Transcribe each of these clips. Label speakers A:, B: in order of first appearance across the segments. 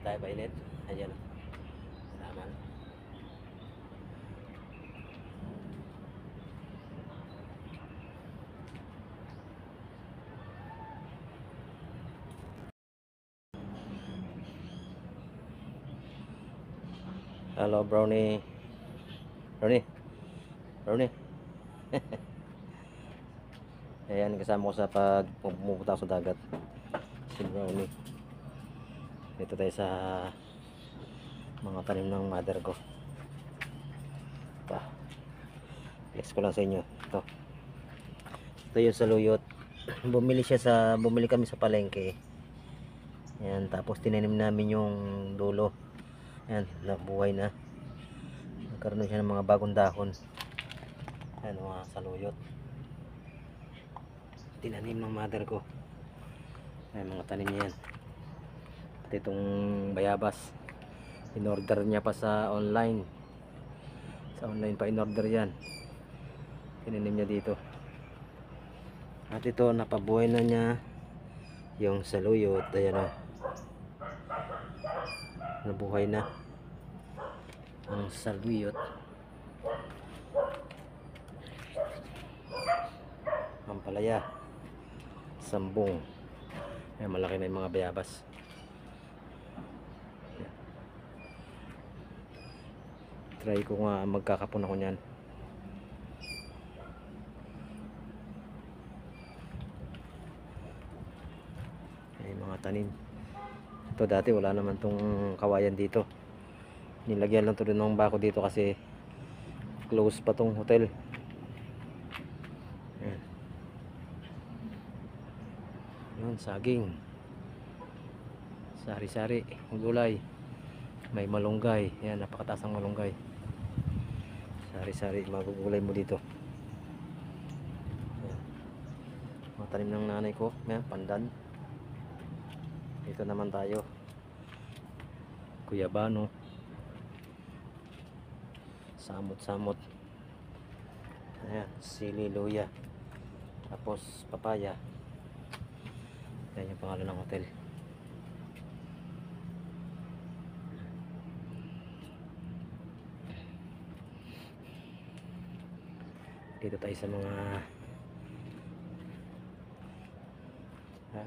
A: tayo painit. Ayan. Salamat. Hello, Brownie. Brownie. Brownie. Ayan, kasama ko sa pag pumunta sa dagat. Si Brownie. Dito tayo sa mga tanim ng mother ko. Flex ko lang sa inyo. Ito yung saluyot. Bumili kami sa palengke. Ayan, tapos tinanim namin yung dulo. Ayan, nabuhay na. Nagkaroon siya ng mga bagong dahon. Ayan, mga saluyot. Tinanim ng mother ko. Ayan, mga tanim niya yan. Pati itong bayabas. In-order niya pa sa online. Sa online pa in-order yan. Tinanim niya dito. At ito, napabuhay na niya yung saluyot. Ayan o. Nabuhay na ang saluyot. Ampalaya, sambong. Ayan, malaki na yung mga bayabas. Ayan. Try ko nga magkakapon ako nyan. Ayan, mga tanim. Ito dati wala naman tong kawayan dito. Nilagyan lang to ng bako dito kasi close pa tong hotel. Ayan. Ayan, saging. Sari-sari, gulay. May malunggay. Ayan, napakataas ang malunggay. Sari-sari, magugulay mo dito. Ayan. Mga tanim ng nanay ko. Ayan, pandan. Dito naman tayo. Guyabano. Samot-samot. Ayan, sili, luya. Tapos papaya. Ayan yung pangalan ng hotel. Dito tayo sa mga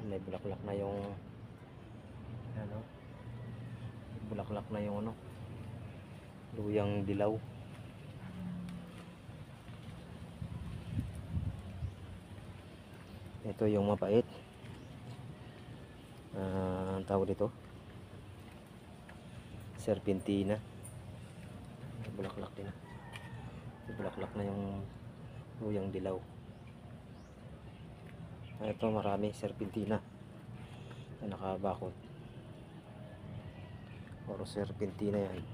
A: may bulaklak na yung ano, bulaklak na yung ano, luyang dilaw. Ito yung mapait. Ang tawag dito serpentina. May bulaklak din. May bulaklak na yung luyang dilaw. Ito marami serpentina na nakabakod. Oro serpentina yan.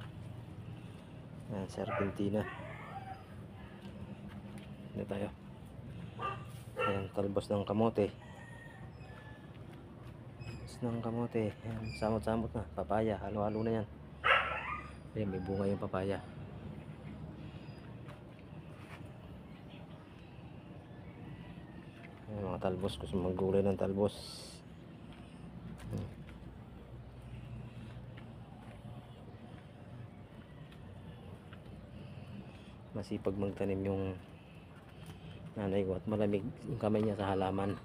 A: Ayan, serpentina. Dito tayo. Ayan, talbos ng kamote. Talbos ng kamote. Ayan, samot-samot na. Papaya, halo-halo na yan. Ayan, may bunga yung papaya. Ayan, mga talbos. Gusto maggulay ng talbos. Masipag magtanim yung nanay ko at malamig yung kamay niya sa halaman.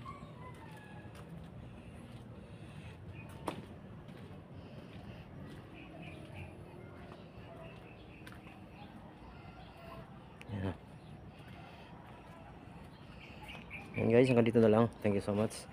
A: Yan guys, hanggang dito na lang. Thank you so much.